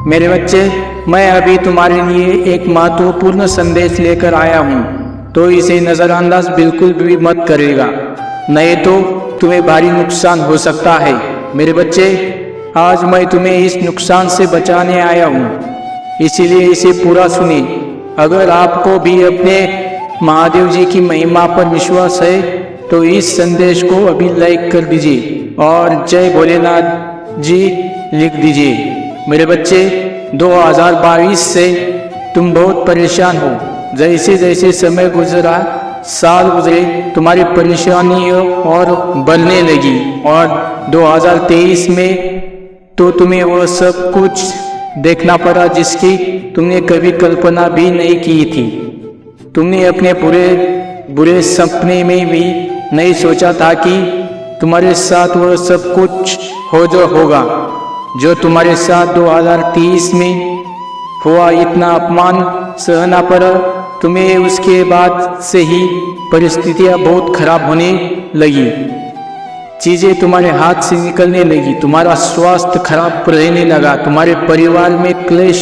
मेरे बच्चे, मैं अभी तुम्हारे लिए एक महत्वपूर्ण संदेश लेकर आया हूँ, तो इसे नज़रअंदाज बिल्कुल भी मत करेगा, नहीं तो तुम्हें भारी नुकसान हो सकता है। मेरे बच्चे, आज मैं तुम्हें इस नुकसान से बचाने आया हूँ, इसीलिए इसे पूरा सुनिए। अगर आपको भी अपने महादेव जी की महिमा पर विश्वास है तो इस संदेश को अभी लाइक कर दीजिए और जय भोलेनाथ जी लिख दीजिए। मेरे बच्चे, 2022 से तुम बहुत परेशान हो। जैसे जैसे समय गुजरा, साल गुजरे, तुम्हारी परेशानी और बढ़ने लगी और 2023 में तो तुम्हें वह सब कुछ देखना पड़ा जिसकी तुमने कभी कल्पना भी नहीं की थी। तुमने अपने बुरे सपने में भी नहीं सोचा था कि तुम्हारे साथ वह सब कुछ होगा जो तुम्हारे साथ 2023 में हुआ। इतना अपमान सहना पड़ा तुम्हें, उसके बाद से ही परिस्थितियां बहुत खराब होने लगी, चीज़ें तुम्हारे हाथ से निकलने लगी, तुम्हारा स्वास्थ्य खराब रहने लगा, तुम्हारे परिवार में क्लेश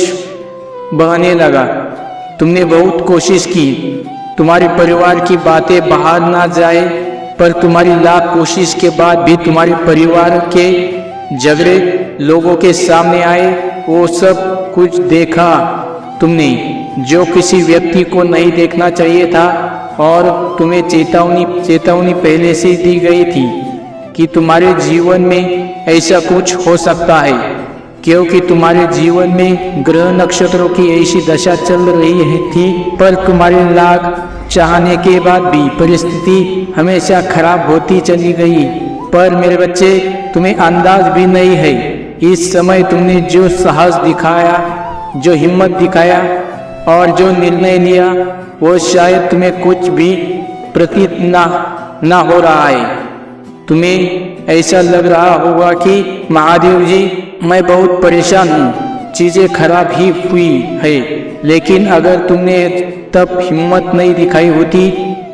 बढ़ने लगा। तुमने बहुत कोशिश की तुम्हारे परिवार की बातें बाहर ना जाए, पर तुम्हारी लाख कोशिश के बाद भी तुम्हारे परिवार के झगड़े लोगों के सामने आए। वो सब कुछ देखा तुमने जो किसी व्यक्ति को नहीं देखना चाहिए था, और तुम्हें चेतावनी पहले से दी गई थी कि तुम्हारे जीवन में ऐसा कुछ हो सकता है, क्योंकि तुम्हारे जीवन में ग्रह नक्षत्रों की ऐसी दशा चल रही थी। पर तुम्हारे लाख चाहने के बाद भी परिस्थिति हमेशा खराब होती चली गई। पर मेरे बच्चे, तुम्हें अंदाज भी नहीं है इस समय तुमने जो साहस दिखाया, जो हिम्मत दिखाया और जो निर्णय लिया, वो शायद तुम्हें कुछ भी प्रतीत ना हो रहा है। तुम्हें ऐसा लग रहा होगा कि महादेव जी, मैं बहुत परेशान हूँ, चीज़ें खराब ही हुई है। लेकिन अगर तुमने तब हिम्मत नहीं दिखाई होती,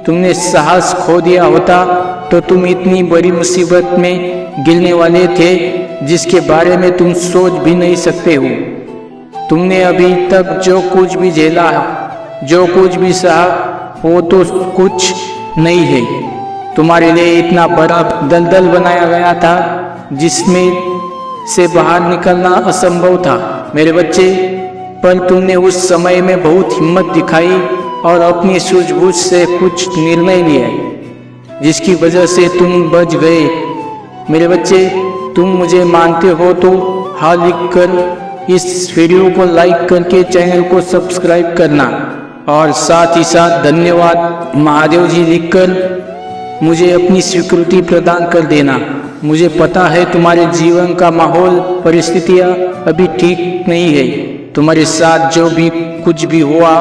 तुमने साहस खो दिया होता, तो तुम इतनी बड़ी मुसीबत में गिरने वाले थे जिसके बारे में तुम सोच भी नहीं सकते हो। तुमने अभी तक जो कुछ भी झेला, जो कुछ भी सहा, वो तो कुछ नहीं है। तुम्हारे लिए इतना बड़ा दलदल बनाया गया था जिसमें से बाहर निकलना असंभव था मेरे बच्चे। पर तुमने उस समय में बहुत हिम्मत दिखाई और अपनी सूझबूझ से कुछ निर्णय लिए जिसकी वजह से तुम बच गए। मेरे बच्चे, तुम मुझे मानते हो तो हाँ लिखकर इस वीडियो को लाइक करके चैनल को सब्सक्राइब करना, और साथ ही साथ धन्यवाद महादेव जी लिखकर मुझे अपनी स्वीकृति प्रदान कर देना। मुझे पता है तुम्हारे जीवन का माहौल, परिस्थितियाँ अभी ठीक नहीं है। तुम्हारे साथ जो भी कुछ भी हुआ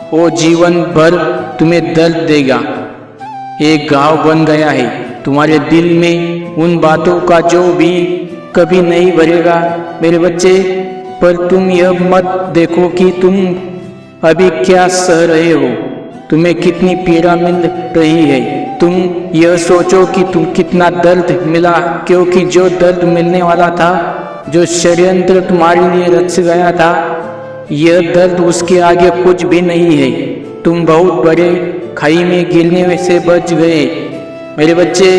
वो जीवन भर तुम्हें दर्द देगा, एक घाव बन गया है तुम्हारे दिल में उन बातों का जो भी कभी नहीं भरेगा मेरे बच्चे। पर तुम यह मत देखो कि तुम अभी क्या सह रहे हो, तुम्हें कितनी पीड़ा मिल रही है। तुम यह सोचो कि तुम कितना दर्द मिला, क्योंकि जो दर्द मिलने वाला था, जो षड्यंत्र तुम्हारे लिए रच गया था, यह दर्द उसके आगे कुछ भी नहीं है। तुम बहुत बड़े खाई में गिरने से बच गए मेरे बच्चे।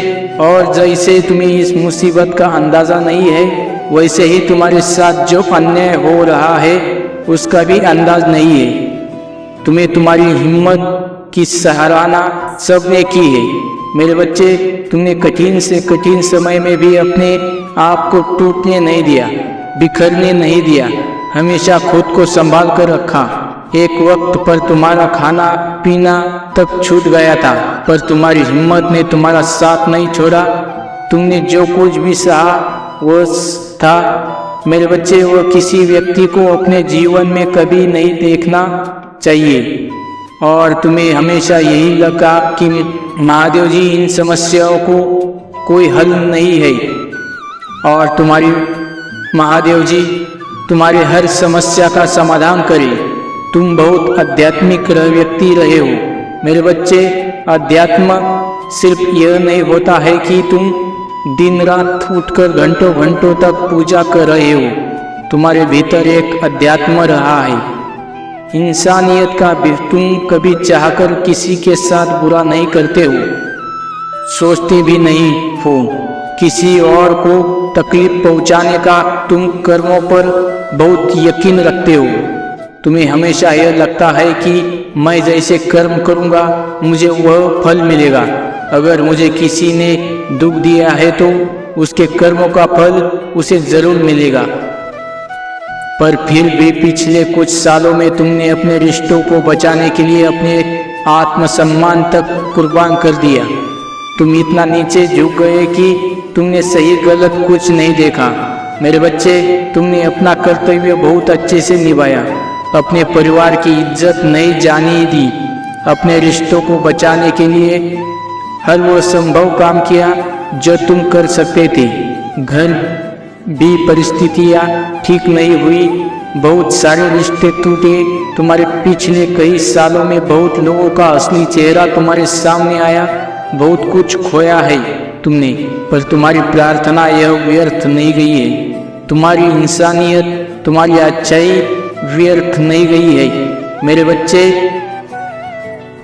और जैसे तुम्हें इस मुसीबत का अंदाज़ा नहीं है, वैसे ही तुम्हारे साथ जो अन्याय हो रहा है उसका भी अंदाज नहीं है। तुम्हें तुम्हारी हिम्मत की सराहना सबने की है मेरे बच्चे। तुमने कठिन से कठिन समय में भी अपने आप को टूटने नहीं दिया, बिखरने नहीं दिया, हमेशा खुद को संभाल कर रखा। एक वक्त पर तुम्हारा खाना पीना तक छूट गया था, पर तुम्हारी हिम्मत ने तुम्हारा साथ नहीं छोड़ा। तुमने जो कुछ भी सहा वो था मेरे बच्चे, वो किसी व्यक्ति को अपने जीवन में कभी नहीं देखना चाहिए। और तुम्हें हमेशा यही लगा कि महादेव जी इन समस्याओं को कोई हल नहीं है, और तुम्हारी महादेव जी तुम्हारे हर समस्या का समाधान करे। तुम बहुत आध्यात्मिक व्यक्ति रहे हो मेरे बच्चे। अध्यात्म सिर्फ यह नहीं होता है कि तुम दिन रात उठकर घंटों घंटों तक पूजा कर रहे हो। तुम्हारे भीतर एक अध्यात्म रहा है, इंसानियत का भी। तुम कभी चाहकर किसी के साथ बुरा नहीं करते हो, सोचते भी नहीं हो। किसी और को तकलीफ पहुंचाने का तुम कर्मों पर बहुत यकीन रखते हो। तुम्हें हमेशा यह लगता है कि मैं जैसे कर्म करूंगा मुझे वह फल मिलेगा। अगर मुझे किसी ने दुख दिया है तो उसके कर्मों का फल उसे जरूर मिलेगा। पर फिर भी पिछले कुछ सालों में तुमने अपने रिश्तों को बचाने के लिए अपने आत्मसम्मान तक कुर्बान कर दिया। तुम इतना नीचे झुक गए कि तुमने सही गलत कुछ नहीं देखा। मेरे बच्चे, तुमने अपना कर्तव्य बहुत अच्छे से निभाया, अपने परिवार की इज्जत नहीं जाने दी, अपने रिश्तों को बचाने के लिए हर वो संभव काम किया जो तुम कर सकते थे। घर भी परिस्थितियाँ ठीक नहीं हुई, बहुत सारे रिश्ते टूटे। तुम्हारे पिछले कई सालों में बहुत लोगों का असली चेहरा तुम्हारे सामने आया, बहुत कुछ खोया है तुमने, पर तुम्हारी प्रार्थना यह व्यर्थ नहीं गई है। तुम्हारी इंसानियत, तुम्हारी अच्छाई व्यर्थ नहीं गई है। मेरे बच्चे,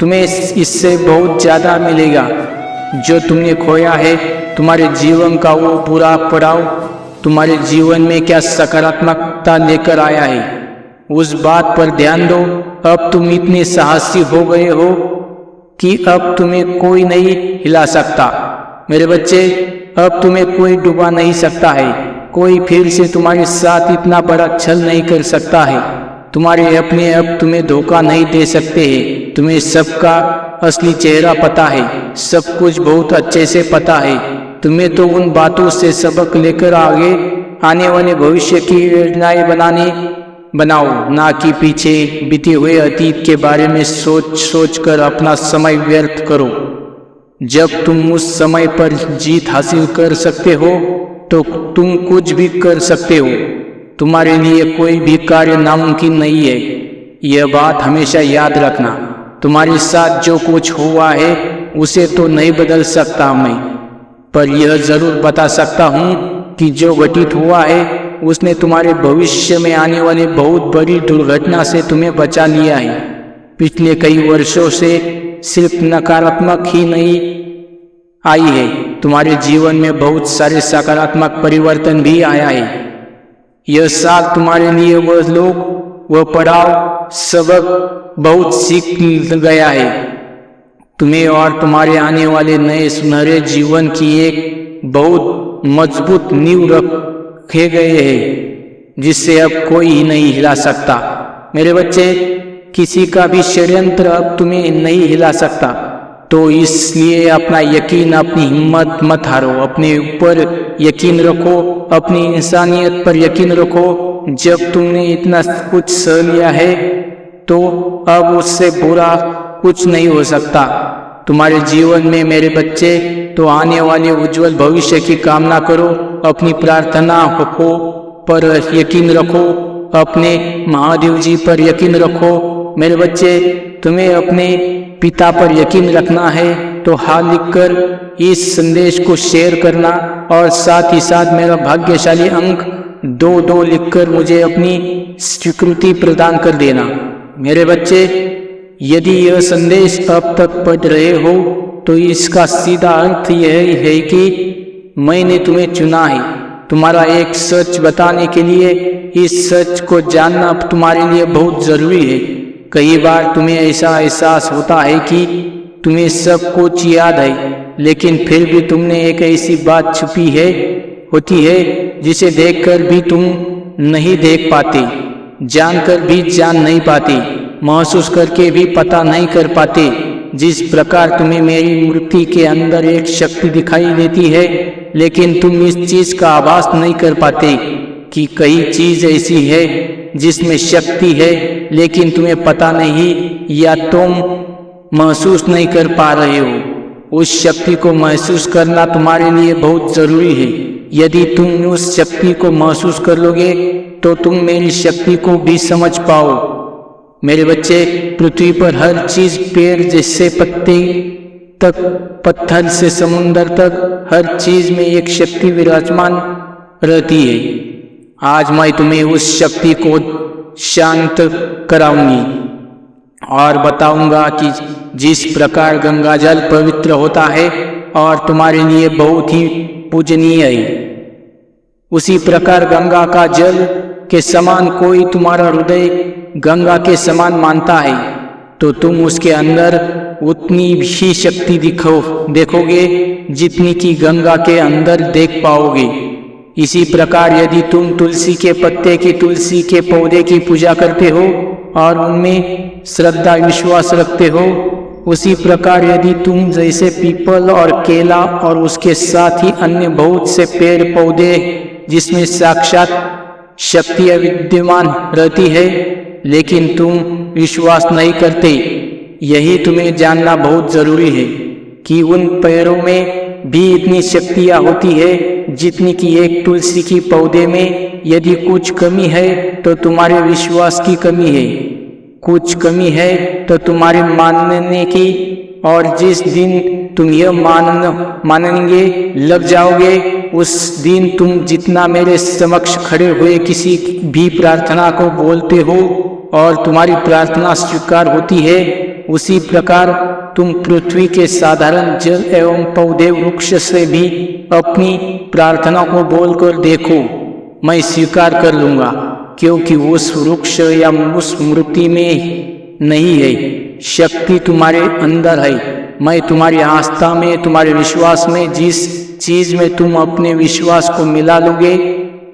तुम्हें इससे बहुत ज़्यादा मिलेगा जो तुमने खोया है। तुम्हारे जीवन का वो बुरा पड़ाव तुम्हारे जीवन में क्या सकारात्मकता लेकर आया है, उस बात पर ध्यान दो। अब तुम इतने साहसी हो गए हो कि अब तुम्हें कोई नहीं हिला सकता। मेरे बच्चे, अब तुम्हें कोई डुबा नहीं सकता है, कोई फिर से तुम्हारे साथ इतना बड़ा छल नहीं कर सकता है। तुम्हारे अपने अब तुम्हें धोखा नहीं दे सकते हैं। तुम्हें सबका असली चेहरा पता है, सब कुछ बहुत अच्छे से पता है। तुम्हें तो उन बातों से सबक लेकर आगे आने वाले भविष्य की योजनाएं बनाओ, ना कि पीछे बीते हुए अतीत के बारे में सोच कर अपना समय व्यर्थ करो। जब तुम उस समय पर जीत हासिल कर सकते हो तो तुम कुछ भी कर सकते हो। तुम्हारे लिए कोई भी कार्य नामुमकिन नहीं है, यह बात हमेशा याद रखना। तुम्हारे साथ जो कुछ हुआ है उसे तो नहीं बदल सकता मैं, पर यह जरूर बता सकता हूँ कि जो घटित हुआ है उसने तुम्हारे भविष्य में आने वाली बहुत बड़ी दुर्घटना से तुम्हें बचा लिया है। पिछले कई वर्षों से सिर्फ नकारात्मक ही नहीं आई है, तुम्हारे जीवन में बहुत सारे सकारात्मक परिवर्तन भी आया है। यह साल तुम्हारे लिए वह लोग, वह पड़ाव, सबक बहुत सीख गया है। तुम्हें और तुम्हारे आने वाले नए सुनहरे जीवन की एक बहुत मजबूत नींव रखे गए हैं, जिससे अब कोई ही नहीं हिला सकता। मेरे बच्चे, किसी का भी षड्यंत्र अब तुम्हें नहीं हिला सकता, तो इसलिए अपना यकीन, अपनी हिम्मत मत हारो। अपने ऊपर यकीन रखो, अपनी इंसानियत पर यकीन रखो। जब तुमने इतना कुछ सह लिया है तो अब उससे बुरा कुछ नहीं हो सकता तुम्हारे जीवन में। मेरे बच्चे, तो आने वाले उज्जवल भविष्य की कामना करो, अपनी प्रार्थना पर यकीन रखो, अपने महादेव जी पर यकीन रखो। मेरे बच्चे, तुम्हें अपने पिता पर यकीन रखना है तो हाथ लिखकर इस संदेश को शेयर करना और साथ ही साथ मेरा भाग्यशाली अंक 22 लिखकर मुझे अपनी स्वीकृति प्रदान कर देना। मेरे बच्चे, यदि यह संदेश अब तक पढ़ रहे हो तो इसका सीधा अर्थ यह है कि मैंने तुम्हें चुना है तुम्हारा एक सच बताने के लिए। इस सच को जानना अब तुम्हारे लिए बहुत जरूरी है। कई बार तुम्हें ऐसा एहसास होता है कि तुम्हें सब कुछ याद है, लेकिन फिर भी तुमने एक ऐसी बात छुपी होती है जिसे देखकर भी तुम नहीं देख पाते, जानकर भी जान नहीं पाते, महसूस करके भी पता नहीं कर पाते। जिस प्रकार तुम्हें मेरी मूर्ति के अंदर एक शक्ति दिखाई देती है, लेकिन तुम इस चीज का आभास नहीं कर पाते कि कई चीज ऐसी है जिसमें शक्ति है लेकिन तुम्हें पता नहीं या तुम महसूस नहीं कर पा रहे हो। उस शक्ति को महसूस करना तुम्हारे लिए बहुत जरूरी है। यदि तुम उस शक्ति को महसूस कर लोगे तो तुम मेरी शक्ति को भी समझ पाओ। मेरे बच्चे, पृथ्वी पर हर चीज, पेड़ जैसे पत्ते तक, पत्थर से समुंदर तक, हर चीज में एक शक्ति विराजमान रहती है। आज मैं तुम्हें उस शक्ति को शांत कराऊंगी और बताऊंगा कि जिस प्रकार गंगा जल पवित्र होता है और तुम्हारे लिए बहुत ही पूजनीय है, उसी प्रकार गंगा का जल के समान कोई तुम्हारा हृदय गंगा के समान मानता है तो तुम उसके अंदर उतनी ही शक्ति देखोगे जितनी कि गंगा के अंदर देख पाओगे। इसी प्रकार यदि तुम तुलसी के पत्ते की तुलसी के पौधे की पूजा करते हो और उनमें श्रद्धा विश्वास रखते हो, उसी प्रकार यदि तुम जैसे पीपल और केला और उसके साथ ही अन्य बहुत से पेड़ पौधे जिसमें साक्षात शक्ति विद्यमान रहती है लेकिन तुम विश्वास नहीं करते, यही तुम्हें जानना बहुत जरूरी है कि उन पेड़ों में भी इतनी शक्तियाँ होती है जितनी कि एक तुलसी की पौधे में यदि कुछ कमी है तो तुम्हारे विश्वास की कमी है, कुछ कमी है तो तुम्हारे मानने की, और जिस दिन तुम यह मानने लग जाओगे उस दिन तुम जितना मेरे समक्ष खड़े हुए किसी भी प्रार्थना को बोलते हो और तुम्हारी प्रार्थना स्वीकार होती है, उसी प्रकार तुम पृथ्वी के साधारण जल एवं पौधे वृक्ष से भी अपनी प्रार्थना को बोलकर देखो, मैं स्वीकार कर लूँगा, क्योंकि उस वृक्ष या उस मूर्ति में नहीं है, शक्ति तुम्हारे अंदर है। मैं तुम्हारी आस्था में, तुम्हारे विश्वास में, जिस चीज में तुम अपने विश्वास को मिला लोगे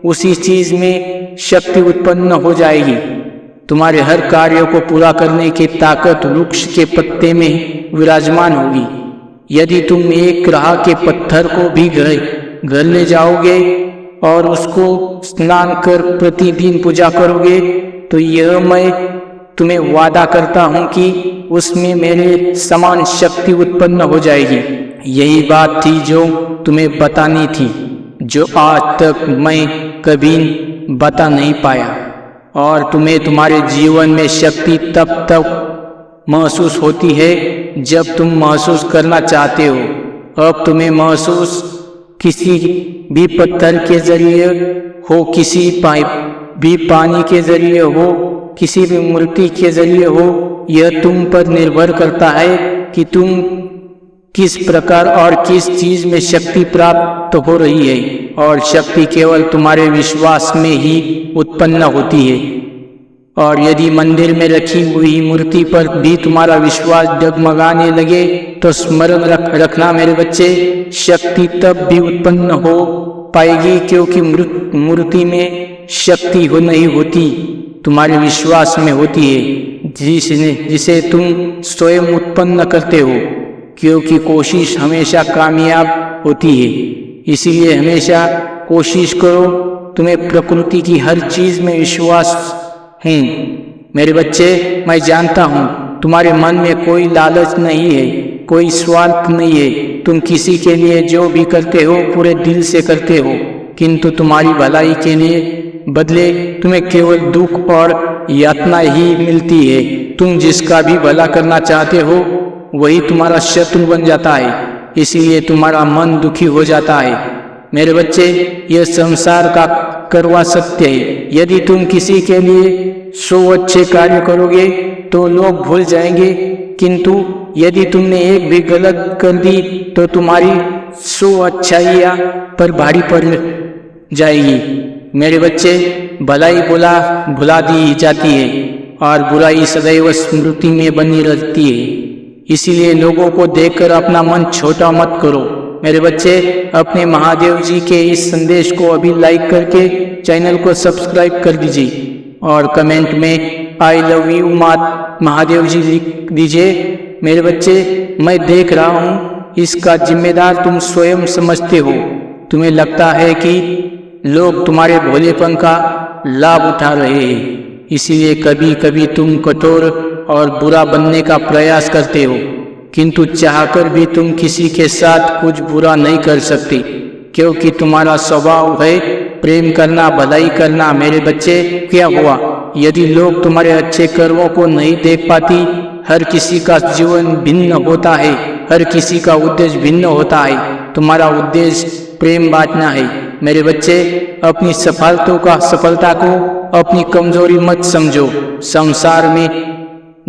उसी चीज में शक्ति उत्पन्न हो जाएगी। तुम्हारे हर कार्य को पूरा करने की ताकत वृक्ष के पत्ते में विराजमान होगी। यदि तुम एक राह के पत्थर को भी घर ले जाओगे और उसको स्नान कर प्रतिदिन पूजा करोगे तो यह मैं तुम्हें वादा करता हूँ कि उसमें मेरे समान शक्ति उत्पन्न हो जाएगी। यही बात थी जो तुम्हें बतानी थी, जो आज तक मैं कभी बता नहीं पाया, और तुम्हें तुम्हारे जीवन में शक्ति तब महसूस होती है जब तुम महसूस करना चाहते हो। अब तुम्हें महसूस किसी भी पत्थर के जरिए हो, किसी पाइप भी पानी के जरिए हो, किसी भी मूर्ति के जरिए हो, यह तुम पर निर्भर करता है कि तुम किस प्रकार और किस चीज में शक्ति प्राप्त हो रही है, और शक्ति केवल तुम्हारे विश्वास में ही उत्पन्न होती है। और यदि मंदिर में रखी हुई मूर्ति पर भी तुम्हारा विश्वास डगमगाने लगे तो स्मरण रखना मेरे बच्चे, शक्ति तब भी उत्पन्न हो पाएगी क्योंकि मूर्ति में शक्ति नहीं होती, तुम्हारे विश्वास में होती है, जिसे तुम स्वयं उत्पन्न करते हो। क्योंकि कोशिश हमेशा कामयाब होती है, इसीलिए हमेशा कोशिश करो। तुम्हें प्रकृति की हर चीज में विश्वास है मेरे बच्चे। मैं जानता हूँ तुम्हारे मन में कोई लालच नहीं है, कोई स्वार्थ नहीं है, तुम किसी के लिए जो भी करते हो पूरे दिल से करते हो, किंतु तुम्हारी भलाई के लिए बदले तुम्हें केवल दुख और यातना ही मिलती है। तुम जिसका भी भला करना चाहते हो वही तुम्हारा शत्रु बन जाता है, इसीलिए तुम्हारा मन दुखी हो जाता है। मेरे बच्चे, यह संसार का करवा सत्य है। यदि तुम किसी के लिए 100 अच्छे कार्य करोगे तो लोग भूल जाएंगे, किंतु यदि तुमने एक भी गलत कर दी तो तुम्हारी 100 अच्छाइयाँ पर भारी पड़ जाएगी। मेरे बच्चे, भलाई भुला दी जाती है और बुराई सदैव स्मृति में बनी रहती है, इसीलिए लोगों को देखकर अपना मन छोटा मत करो। मेरे बच्चे, अपने महादेव जी के इस संदेश को अभी लाइक करके चैनल को सब्सक्राइब कर दीजिए और कमेंट में आई लव यू महादेव जी लिख दीजिए। मेरे बच्चे, मैं देख रहा हूँ इसका जिम्मेदार तुम स्वयं समझते हो। तुम्हें लगता है कि लोग तुम्हारे भोलेपन का लाभ उठा रहे हैं, इसीलिए कभी कभी तुम कठोर और बुरा बनने का प्रयास करते हो, किंतु चाहकर भी तुम किसी के साथ कुछ बुरा नहीं कर सकते, क्योंकि तुम्हारा स्वभाव है प्रेम करना, भलाई करना। मेरे बच्चे, क्या हुआ यदि लोग तुम्हारे अच्छे कर्मों को नहीं देख पाती? हर किसी का जीवन भिन्न होता है, हर किसी का उद्देश्य भिन्न होता है। तुम्हारा उद्देश्य प्रेम बांटना है, मेरे बच्चे, अपनी सफलता को अपनी कमजोरी मत समझो। संसार में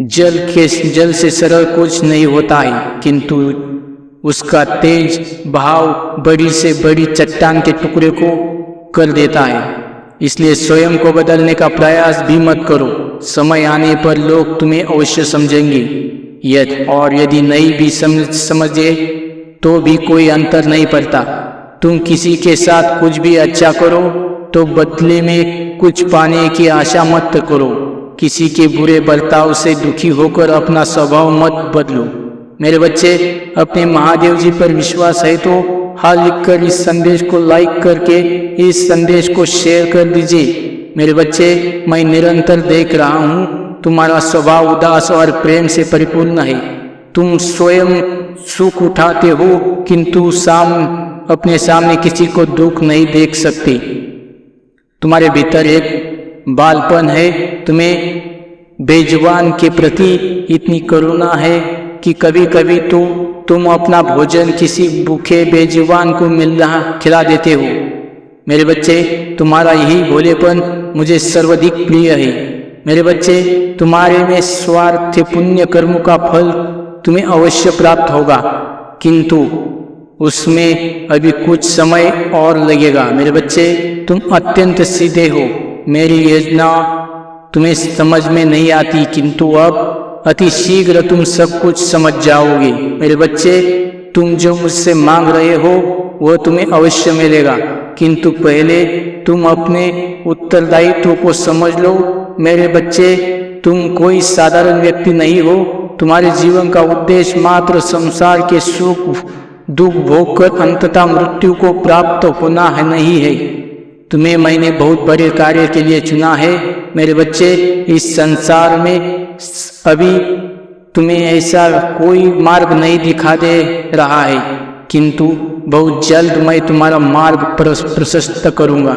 जल से सरल कुछ नहीं होता है, किंतु उसका तेज बहाव बड़ी से बड़ी चट्टान के टुकड़े को कर देता है। इसलिए स्वयं को बदलने का प्रयास भी मत करो। समय आने पर लोग तुम्हें अवश्य समझेंगे, यदि नहीं भी समझे तो भी कोई अंतर नहीं पड़ता। तुम किसी के साथ कुछ भी अच्छा करो तो बदले में कुछ पाने की आशा मत करो। किसी के बुरे बर्ताव से दुखी होकर अपना स्वभाव मत बदलो। मेरे बच्चे, अपने महादेव जी पर विश्वास है तो हाल लिखकर इस संदेश को लाइक करके इस संदेश को शेयर कर दीजिए। मेरे बच्चे, मैं निरंतर देख रहा हूँ तुम्हारा स्वभाव उदास और प्रेम से परिपूर्ण है। तुम स्वयं सुख उठाते हो, किंतु अपने सामने किसी को दुख नहीं देख सकते। तुम्हारे भीतर एक बालपन है। तुम्हें बेजुबान के प्रति इतनी करुणा है कि कभी कभी तो तुम अपना भोजन किसी भूखे बेजुबान को खिला देते हो। मेरे बच्चे, तुम्हारा यही भोलेपन मुझे सर्वाधिक प्रिय है। मेरे बच्चे, तुम्हारे में स्वार्थ पुण्य कर्मों का फल तुम्हें अवश्य प्राप्त होगा, किंतु उसमें अभी कुछ समय और लगेगा। मेरे बच्चे, तुम अत्यंत सीधे हो। मेरी योजना तुम्हें समझ में नहीं आती, किंतु अब अति शीघ्र तुम सब कुछ समझ जाओगे। मेरे बच्चे, तुम जो मुझसे मांग रहे हो वह तुम्हें अवश्य मिलेगा, किंतु पहले तुम अपने उत्तरदायित्व को समझ लो। मेरे बच्चे, तुम कोई साधारण व्यक्ति नहीं हो। तुम्हारे जीवन का उद्देश्य मात्र संसार के सुख दुख भोगकर अंततः मृत्यु को प्राप्त होना है नहीं है। तुम्हें मैंने बहुत बड़े कार्य के लिए चुना है। मेरे बच्चे, इस संसार में अभी तुम्हें ऐसा कोई मार्ग नहीं दिखा दे रहा है, किंतु बहुत जल्द मैं तुम्हारा मार्ग प्रशस्त करूंगा।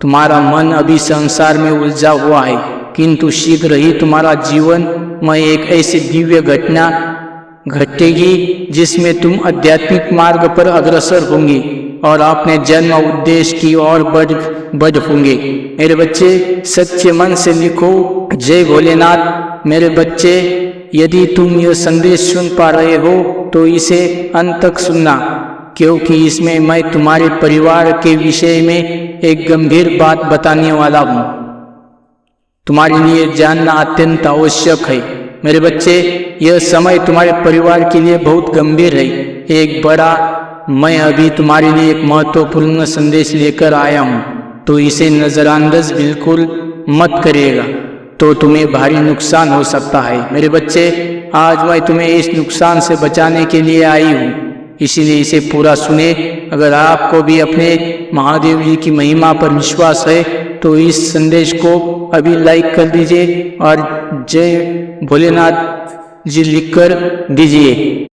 तुम्हारा मन अभी संसार में उलझा हुआ है, किंतु शीघ्र ही तुम्हारा जीवन में एक ऐसी दिव्य घटना घटेगी जिसमें तुम आध्यात्मिक मार्ग पर अग्रसर होंगे और अपने जन्म उद्देश्य की ओर बढ़ होंगे। मेरे बच्चे, सच्चे मन से लिखो, जय भोलेनाथ। मेरे बच्चे, यदि तुम यह संदेश सुन पा रहे हो तो इसे अंत तक सुनना, क्योंकि इसमें मैं तुम्हारे परिवार के विषय में एक गंभीर बात बताने वाला हूँ। तुम्हारे लिए जानना अत्यंत आवश्यक है। मेरे बच्चे, यह समय तुम्हारे परिवार के लिए बहुत गंभीर है। मैं अभी तुम्हारे लिए एक महत्वपूर्ण संदेश लेकर आया हूँ, तो इसे नजरअंदाज बिल्कुल मत करिएगा, तो तुम्हें भारी नुकसान हो सकता है। मेरे बच्चे, आज मैं तुम्हें इस नुकसान से बचाने के लिए आई हूँ, इसीलिए इसे पूरा सुने। अगर आपको भी अपने महादेव जी की महिमा पर विश्वास है तो इस संदेश को अभी लाइक कर दीजिए और जय भोलेनाथ जी लिखकर दीजिए।